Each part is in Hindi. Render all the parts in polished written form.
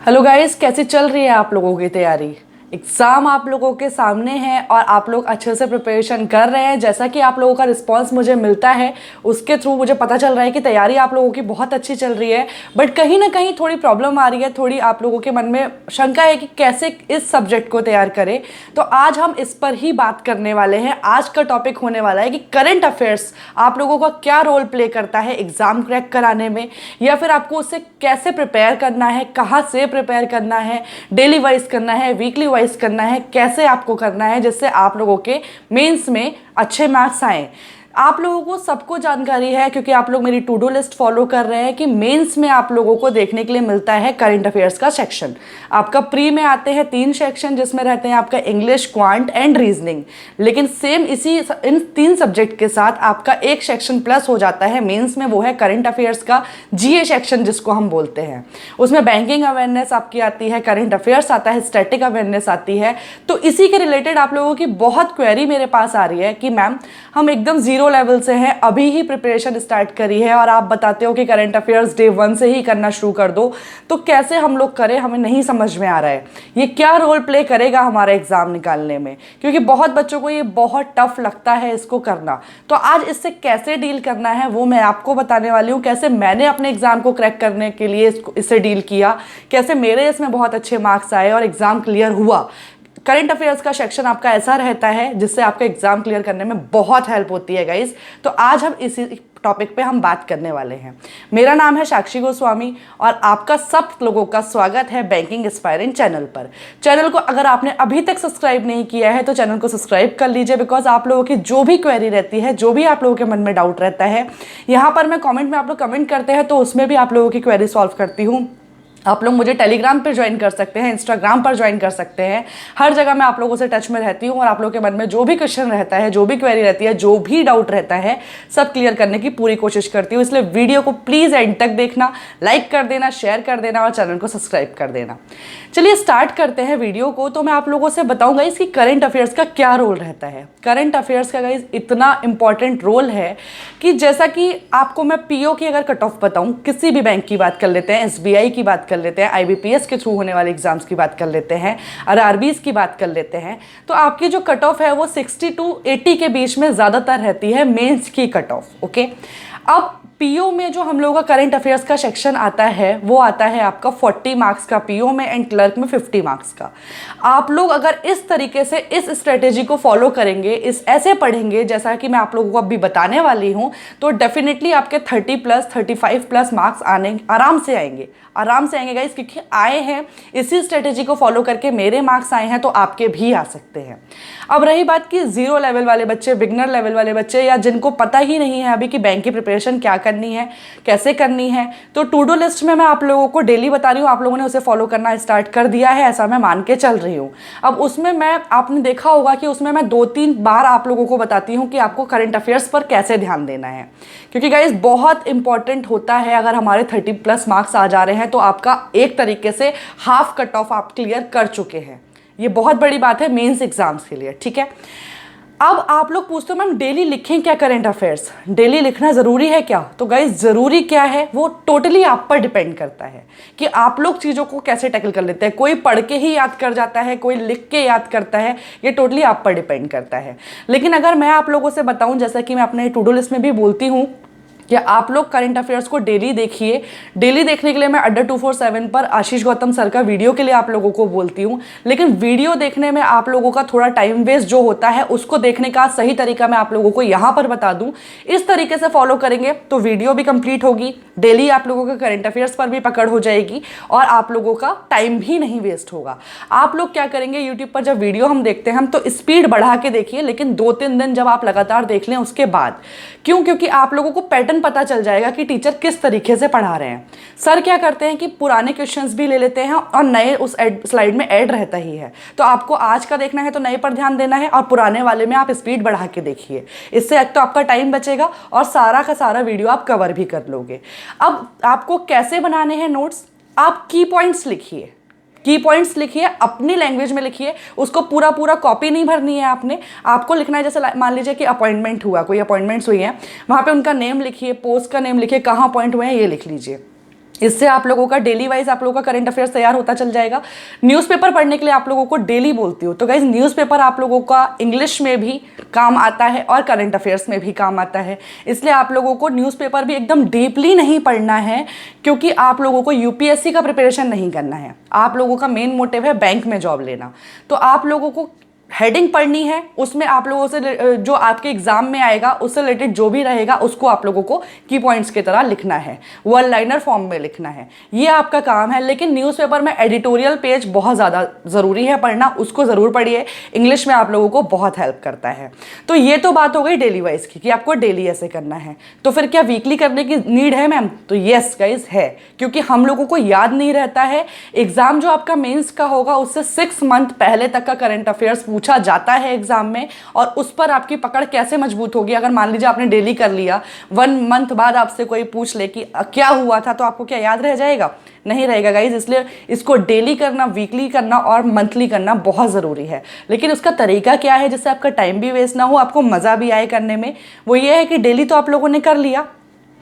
हेलो गाइस, कैसी चल रही है आप लोगों की तैयारी। एग्ज़ाम आप लोगों के सामने है और आप लोग अच्छे से प्रिपरेशन कर रहे हैं। जैसा कि आप लोगों का रिस्पांस मुझे मिलता है उसके थ्रू मुझे पता चल रहा है कि तैयारी आप लोगों की बहुत अच्छी चल रही है। बट कहीं ना कहीं थोड़ी प्रॉब्लम आ रही है, थोड़ी आप लोगों के मन में शंका है कि कैसे इस सब्जेक्ट को तैयार करें। तो आज हम इस पर ही बात करने वाले हैं। आज का टॉपिक होने वाला है कि करंट अफेयर्स आप लोगों का क्या रोल प्ले करता है एग्ज़ाम क्रैक कराने में, या फिर आपको उससे कैसे प्रिपेयर करना है, कहाँ से प्रिपेयर करना है, डेली वाइज करना है, वीकली वाइज करना है, कैसे आपको करना है जिससे आप लोगों के मेंस में अच्छे मार्क्स आए। आप लोगों को सबको जानकारी है क्योंकि आप लोग मेरी टू डू लिस्ट फॉलो कर रहे हैं कि मेंस में आप लोगों को देखने के लिए मिलता है करंट अफेयर्स का सेक्शन। आपका प्री में आते हैं 3 सेक्शन जिसमें रहते हैं आपका इंग्लिश, क्वांट एंड रीजनिंग। लेकिन सेम इसी इन 3 सब्जेक्ट के साथ आपका एक सेक्शन प्लस हो जाता है मेंस में, वो है करंट अफेयर्स का जीए सेक्शन जिसको हम बोलते हैं। उसमें बैंकिंग अवेयरनेस आपकी आती है, करंट अफेयर्स आता है, स्टैटिक अवेयरनेस आती है। तो इसी के रिलेटेड आप लोगों की बहुत क्वेरी मेरे पास आ रही है कि मैम हम एकदम जीरो लेवल से हैं, अभी ही प्रिपरेशन स्टार्ट करी है और आप बताते हो कि करंट अफेयर्स डे 1 से ही करना शुरू कर दो। तो कैसे हम लोग करें, हमें नहीं समझ में आ रहा है ये क्या रोल प्ले करेगा हमारा एग्जाम निकालने में, क्योंकि बहुत बच्चों को ये बहुत टफ लगता है इसको करना। तो आज इससे कैसे डील करना है वो मैं आपको बताने वाली हूँ। कैसे मैंने अपने एग्जाम को क्रैक करने के लिए इससे डील किया, कैसे मेरे इसमें बहुत अच्छे मार्क्स आए और एग्जाम क्लियर हुआ। करंट अफेयर्स का सेक्शन आपका ऐसा रहता है जिससे आपका एग्जाम क्लियर करने में बहुत हेल्प होती है गाइस। तो आज हम इसी टॉपिक पे हम बात करने वाले हैं। मेरा नाम है साक्षी गोस्वामी और आपका सब लोगों का स्वागत है बैंकिंग एस्पायरेंट चैनल पर। चैनल को अगर आपने अभी तक सब्सक्राइब नहीं किया है तो चैनल को सब्सक्राइब कर लीजिए, बिकॉज आप लोगों की जो भी क्वेरी रहती है, जो भी आप लोगों के मन में डाउट रहता है, यहाँ पर मैं कॉमेंट में आप लोग कमेंट करते हैं तो उसमें भी आप लोगों की क्वेरी सॉल्व करती हूँ। आप लोग मुझे टेलीग्राम पर ज्वाइन कर सकते हैं, इंस्टाग्राम पर ज्वाइन कर सकते हैं। हर जगह मैं आप लोगों से टच में रहती हूँ और आप लोगों के मन में जो भी क्वेश्चन रहता है, जो भी क्वेरी रहती है, जो भी डाउट रहता है, सब क्लियर करने की पूरी कोशिश करती हूँ। इसलिए वीडियो को प्लीज़ एंड तक देखना, लाइक कर देना, शेयर कर देना और चैनल को सब्सक्राइब कर देना। चलिए स्टार्ट करते हैं वीडियो को। तो मैं आप लोगों से बताऊँगा इसकी करंट अफेयर्स का क्या रोल रहता है। करंट अफेयर्स का गाइस इतना इंपॉर्टेंट रोल है कि जैसा कि आपको मैं पीओ की अगर कट ऑफ बताऊँ, किसी भी बैंक की बात कर लेते हैं, एसबीआई की बात कर लेते हैं, आईबीपीएस के थ्रू होने वाले एग्जाम्स की बात कर लेते हैं, आरआरबीज की बात कर लेते हैं, तो आपकी जो कट ऑफ है वो 60 टू 80 के बीच में ज़्यादातर रहती है मेंस की कट ऑफ। ओके, अब पीओ में जो हम लोगों का करंट अफेयर्स का सेक्शन आता है वो आता है आपका 40 मार्क्स का पीओ में एंड क्लर्क में 50 मार्क्स का। आप लोग अगर इस तरीके से इस स्ट्रेटेजी को फॉलो करेंगे, इस ऐसे पढ़ेंगे जैसा कि मैं आप लोगों को अभी बताने वाली हूँ, तो डेफिनेटली आपके 30 प्लस 35 प्लस मार्क्स आने आराम से आएंगे, आराम से आएंगे गाइस, क्योंकि आए हैं इसी स्ट्रेटेजी को फॉलो करके मेरे मार्क्स आए हैं तो आपके भी आ सकते हैं। अब रही बात कि जीरो लेवल वाले बच्चे, बिगनर लेवल वाले बच्चे, या जिनको पता ही नहीं है अभी कि बैंक की प्रिपरेशन क्या करनी है, कैसे करनी है, तो टू डू लिस्ट में मैं आप लोगों को डेली बता रही हूँ, आप लोगों ने उसे फॉलो करना स्टार्ट कर दिया है, ऐसा मैं मान के चल रही हूँ। अब उसमें मैं, आपने देखा होगा कि उसमें मैं 2-3 बार आप लोगों को बताती हूँ कि आपको करंट अफेयर्स पर कैसे ध्यान देना है, क्योंकि गाइस बहुत इंपॉर्टेंट होता है। अगर हमारे 30 प्लस मार्क्स आ जा रहे हैं तो आपका एक तरीके से हाफ कट ऑफ आप क्लियर कर चुके हैं। ये बहुत बड़ी बात है मेंस एग्जाम्स के लिए, ठीक है। अब आप लोग पूछते हो मैम डेली लिखें क्या करंट अफेयर्स, डेली लिखना ज़रूरी है क्या? तो गाइस ज़रूरी क्या है वो टोटली आप पर डिपेंड करता है कि आप लोग चीज़ों को कैसे टैकल कर लेते हैं। कोई पढ़ के ही याद कर जाता है, कोई लिख के याद करता है, ये टोटली आप पर डिपेंड करता है। लेकिन अगर मैं आप लोगों से बताऊँ, जैसा कि मैं अपने टू डू लिस्ट में भी बोलती हूँ कि आप लोग करंट अफेयर्स को डेली देखिए। डेली देखने के लिए मैं अड्डा 247 पर आशीष गौतम सर का वीडियो के लिए आप लोगों को बोलती हूँ, लेकिन वीडियो देखने में आप लोगों का थोड़ा टाइम वेस्ट जो होता है उसको देखने का सही तरीका मैं आप लोगों को यहाँ पर बता दूँ। इस तरीके से फॉलो करेंगे तो वीडियो भी कंप्लीट होगी, डेली आप लोगों का करंट अफेयर्स पर भी पकड़ हो जाएगी और आप लोगों का टाइम भी नहीं वेस्ट होगा। आप लोग क्या करेंगे, यूट्यूब पर जब वीडियो हम देखते हैं हम तो स्पीड बढ़ा के देखिए, लेकिन 2-3 दिन जब आप लगातार देख लें उसके बाद, क्यों? क्योंकि आप लोगों को पैटर्न पता चल जाएगा कि टीचर किस तरीके से पढ़ा रहे हैं। सर क्या करते हैं कि पुराने क्वेश्चंस भी ले लेते हैं और नए उस स्लाइड में ऐड रहता ही है, तो आपको आज का देखना है तो नए पर ध्यान देना है और पुराने वाले में आप स्पीड बढ़ा के देखिए। इससे एक तो आपका टाइम बचेगा और सारा का सारा वीडियो आप कवर भी कर लोगे। अब आपको कैसे बनाने हैं नोट्स, आप की पॉइंट्स लिखिए, की पॉइंट्स लिखिए, अपनी लैंग्वेज में लिखिए, उसको पूरा पूरा कॉपी नहीं भरनी है आपने। आपको लिखना है, जैसे मान लीजिए कि अपॉइंटमेंट हुआ, कोई अपॉइंटमेंट्स हुई हैं, वहाँ पे उनका नेम लिखिए, पोस्ट का नेम लिखिए, कहाँ अपॉइंट हुए हैं ये लिख लीजिए। इससे आप लोगों का डेली वाइज आप लोगों का करंट अफेयर्स तैयार होता चल जाएगा। न्यूज़पेपर पढ़ने के लिए आप लोगों को डेली बोलती हूँ, तो गाइज न्यूज़पेपर आप लोगों का इंग्लिश में भी काम आता है और करंट अफेयर्स में भी काम आता है। इसलिए आप लोगों को न्यूज़पेपर भी एकदम डीपली नहीं पढ़ना है, क्योंकि आप लोगों को यूपीएससी का प्रिपरेशन नहीं करना है। आप लोगों का मेन मोटिव है बैंक में जॉब लेना। तो आप लोगों को हेडिंग पढ़नी है, उसमें आप लोगों से जो आपके एग्जाम में आएगा उससे रिलेटेड जो भी रहेगा उसको आप लोगों को की पॉइंट्स की तरह लिखना है, वन लाइनर फॉर्म में लिखना है, ये आपका काम है। लेकिन न्यूज़पेपर में एडिटोरियल पेज बहुत ज़्यादा ज़रूरी है पढ़ना, उसको ज़रूर पढ़िए, इंग्लिश में आप लोगों को बहुत हेल्प करता है। तो ये तो बात हो गई डेली वाइज की कि आपको डेली ऐसे करना है। तो फिर क्या वीकली करने की नीड है मैम? तो येस गाइज है, क्योंकि हम लोगों को याद नहीं रहता है। एग्जाम जो आपका मेंस का होगा उससे 6 मंथ पहले तक का करंट अफेयर्स पूछा जाता है एग्जाम में, और उस पर आपकी पकड़ कैसे मजबूत होगी। अगर मान लीजिए आपने डेली कर लिया, 1 मंथ बाद आपसे कोई पूछ ले कि क्या हुआ था, तो आपको क्या याद रह जाएगा? नहीं रहेगा गाइज। इसलिए इसको डेली करना, वीकली करना और मंथली करना बहुत ज़रूरी है। लेकिन उसका तरीका क्या है जिससे आपका टाइम भी वेस्ट ना हो, आपको मज़ा भी आए करने में? वो ये है कि डेली तो आप लोगों ने कर लिया,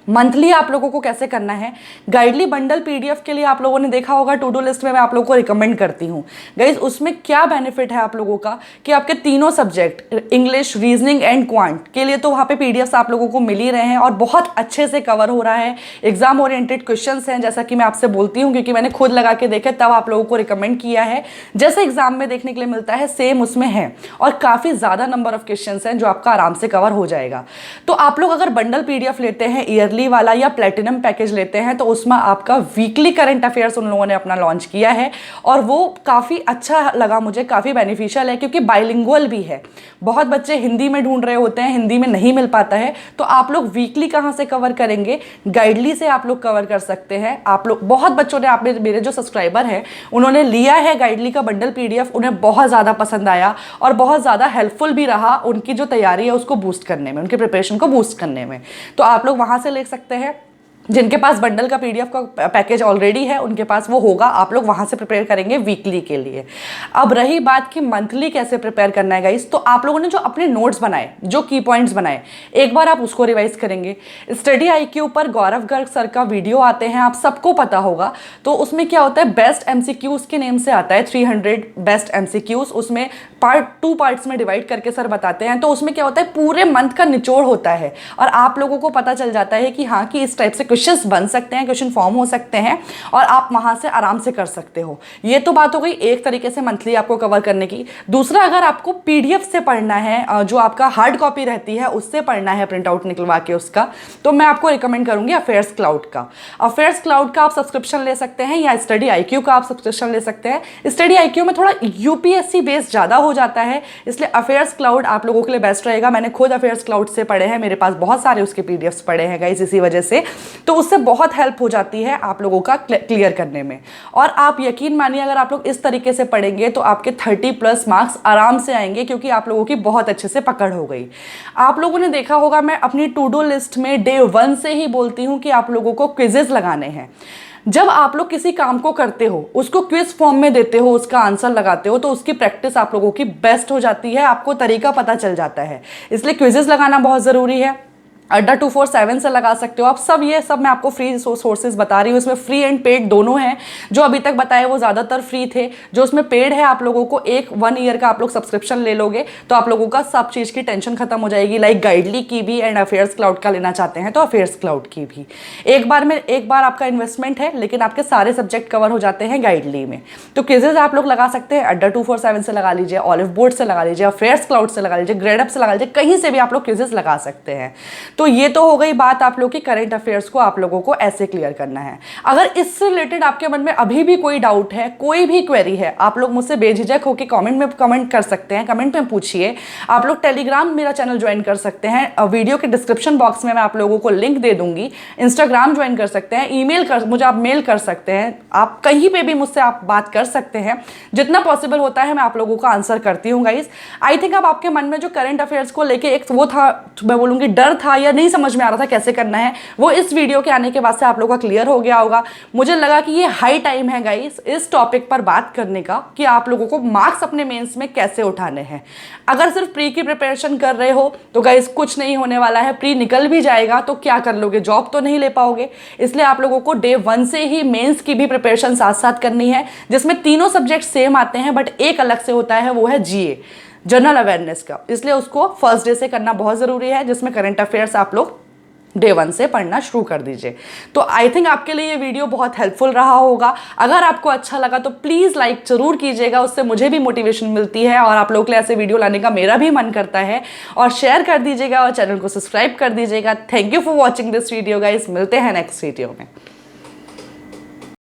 मंथली आप लोगों को कैसे करना है। गाइडली बंडल पीडीएफ के लिए आप लोगों ने देखा होगा, टू डू लिस्ट में मैं आप लोगों को रिकमेंड करती हूँ गाइज। उसमें क्या बेनिफिट है आप लोगों का कि आपके तीनों subject English, reasoning and quant के लिए तो वहाँ पे पीडीएफ आप लोगों को मिल ही रहे हैं और बहुत अच्छे से कवर हो रहा है। एग्जाम ओरिएंटेड क्वेश्चंस हैं, जैसा कि मैं आपसे बोलती हूँ, क्योंकि मैंने खुद लगा के देखे तब आप लोगों को रिकमेंड किया है। जैसे एग्जाम में देखने के लिए मिलता है सेम उसमें है, और काफ़ी ज़्यादा नंबर ऑफ क्वेश्चंस हैं जो आपका आराम से कवर हो जाएगा। तो आप लोग अगर बंडल पीडीएफ लेते हैं ईयरली वाला या प्लेटिनम पैकेज लेते हैं, तो उसमें आपका वीकली करंट अफेयर्स उन लोगों ने अपना लॉन्च किया है, और वो काफ़ी अच्छा लगा मुझे, काफ़ी बेनिफिशियल है, क्योंकि बाइलिंगुअल भी है। बहुत बच्चे हिंदी में ढूंढ रहे होते हैं, हिंदी में नहीं मिल पाता है, तो आप लोग वीकली कहाँ से कवर करेंगे? गाइडली से आप लोग कवर कर सकते हैं। आप लोग बहुत बच्चों ने, आप मेरे जो सब्सक्राइबर हैं उन्होंने लिया है गाइडली का बंडल पीडीएफ, उन्हें बहुत ज़्यादा पसंद आया और बहुत ज़्यादा हेल्पफुल भी रहा उनकी जो तैयारी है उसको बूस्ट करने में, उनके प्रिपरेशन को बूस्ट करने में। तो आप लोग वहाँ से ले सकते हैं। जिनके पास बंडल का पीडीएफ का पैकेज ऑलरेडी है उनके पास वो होगा, आप लोग वहाँ से प्रिपेयर करेंगे वीकली के लिए। अब रही बात कि मंथली कैसे प्रिपेयर करना है गाइस, तो आप लोगों ने जो अपने नोट्स बनाए, जो की पॉइंट्स बनाए, एक बार आप उसको रिवाइज करेंगे। स्टडी आईक्यू पर गौरव गर्ग सर का वीडियो आते हैं, आप सबको पता होगा। तो उसमें क्या होता है, बेस्ट एमसीक्यूज के नेम से आता है 300 बेस्ट एमसीक्यूज। उसमें टू पार्ट्स में डिवाइड करके सर बताते हैं। तो उसमें क्या होता है, पूरे मंथ का निचोड़ होता है और आप लोगों को पता चल जाता है कि हाँ कि इस टाइप से क्वेश्चंस बन सकते हैं, क्वेश्चन फॉर्म हो सकते हैं और आप वहां से आराम से कर सकते हो। ये तो बात हो गई एक तरीके से मंथली आपको कवर करने की। दूसरा, अगर आपको पीडीएफ से पढ़ना है, जो आपका हार्ड कॉपी रहती है उससे पढ़ना है, प्रिंट आउट निकलवा के उसका, तो मैं आपको रिकमेंड करूंगी अफेयर्स क्लाउड का। अफेयर्स क्लाउड का आप सब्सक्रिप्शन ले सकते हैं या स्टडी आईक्यू का आप सब्सक्रिप्शन ले सकते हैं। स्टडी आईक्यू में थोड़ा यूपीएससी बेस ज़्यादा हो जाता है, इसलिए अफेयर्स क्लाउड आप लोगों के लिए बेस्ट रहेगा। मैंने खुद अफेयर्स क्लाउड से पढ़े हैं, मेरे पास बहुत सारे उसके पीडीएफ्स पढ़े हैं गाइस इसी वजह से। तो उससे बहुत हेल्प हो जाती है आप लोगों का क्लियर करने में। और आप यकीन मानिए अगर आप लोग इस तरीके से पढ़ेंगे तो आपके 30+ मार्क्स आराम से आएंगे, क्योंकि आप लोगों की बहुत अच्छे से पकड़ हो गई। आप लोगों ने देखा होगा, मैं अपनी टू डू लिस्ट में डे 1 से ही बोलती हूँ कि आप लोगों को क्विजेस लगाने हैं। जब आप लोग किसी काम को करते हो, उसको क्विज फॉर्म में देते हो, उसका आंसर लगाते हो, तो उसकी प्रैक्टिस आप लोगों की बेस्ट हो जाती है, आपको तरीका पता चल जाता है। इसलिए क्विजेस लगाना बहुत ज़रूरी है। अड्डा 247 से लगा सकते हो आप सब। ये सब मैं आपको फ्री सोर्सेज बता रही हूँ, इसमें फ्री एंड पेड दोनों हैं। जो अभी तक बताए वो ज़्यादातर फ्री थे, जो उसमें पेड है आप लोगों को 1 ईयर का आप लोग सब्सक्रिप्शन ले लोगे तो आप लोगों का सब चीज़ की टेंशन खत्म हो जाएगी। लाइक गाइडली की भी एंड अफेयर्स क्लाउड का लेना चाहते हैं तो अफेयर्स क्लाउड की भी। एक बार आपका इन्वेस्टमेंट है, लेकिन आपके सारे सब्जेक्ट कवर हो जाते हैं गाइडली में। तो क्विजेज आप लोग लगा सकते हैं, अड्डा 247 से लगा लीजिए, ऑलिव बोर्ड से लगा लीजिए, अफेयर्स क्लाउड से लगा लीजिए, ग्रेडअप से लगा लीजिए, कहीं से भी आप लोग क्विजेज लगा सकते हैं। तो ये तो हो गई बात आप लोग की करंट अफेयर्स को आप लोगों को ऐसे क्लियर करना है। अगर इससे रिलेटेड आपके मन में अभी भी कोई डाउट है, कोई भी क्वेरी है, आप लोग मुझसे बेझिझक होकर कमेंट में कमेंट कर सकते हैं, कमेंट में पूछिए। आप लोग टेलीग्राम मेरा चैनल ज्वाइन कर सकते हैं, वीडियो के डिस्क्रिप्शन बॉक्स में मैं आप लोगों को लिंक दे दूंगी। इंस्टाग्राम ज्वाइन कर सकते हैं, मुझे आप मेल कर सकते हैं, आप कहीं पर भी मुझसे आप बात कर सकते हैं। जितना पॉसिबल होता है मैं आप लोगों का आंसर करती हूँ गाइज। आई थिंक अब आपके मन में जो करंट अफेयर्स को लेके एक वो था, मैं बोलूँगी डर था या क्लियर नहीं समझ में आ रहा था कैसे करना है, वो इस वीडियो के आने के बाद से आप लोगों का क्लियर हो गया होगा। मुझे लगा कि ये हाई टाइम है गाइस इस टॉपिक पर बात करने का कि आप लोगों को मार्क्स अपने मेंस में कैसे उठाने हैं। अगर सिर्फ प्री की प्रिपरेशन कर रहे हो तो गाइस कुछ नहीं होने वाला है, प्री निकल भी जाएगा तो क्या कर लोगे, जॉब तो नहीं ले पाओगे। इसलिए आप लोगों को डे 1 से ही मेंस की भी प्रिपरेशन साथ साथ करनी है, जिसमें तीनों सब्जेक्ट सेम आते हैं बट एक अलग से होता है, वो है जीए, जनरल अवेयरनेस का। इसलिए उसको फर्स्ट डे से करना बहुत ज़रूरी है, जिसमें करंट अफेयर्स आप लोग डे 1 से पढ़ना शुरू कर दीजिए। तो आई थिंक आपके लिए ये वीडियो बहुत हेल्पफुल रहा होगा। अगर आपको अच्छा लगा तो प्लीज़ लाइक जरूर कीजिएगा, उससे मुझे भी मोटिवेशन मिलती है और आप लोगों के लिए ऐसे वीडियो लाने का मेरा भी मन करता है। और शेयर कर दीजिएगा और चैनल को सब्सक्राइब कर दीजिएगा। Thank you for watching this video guys, मिलते हैं नेक्स्ट वीडियो में।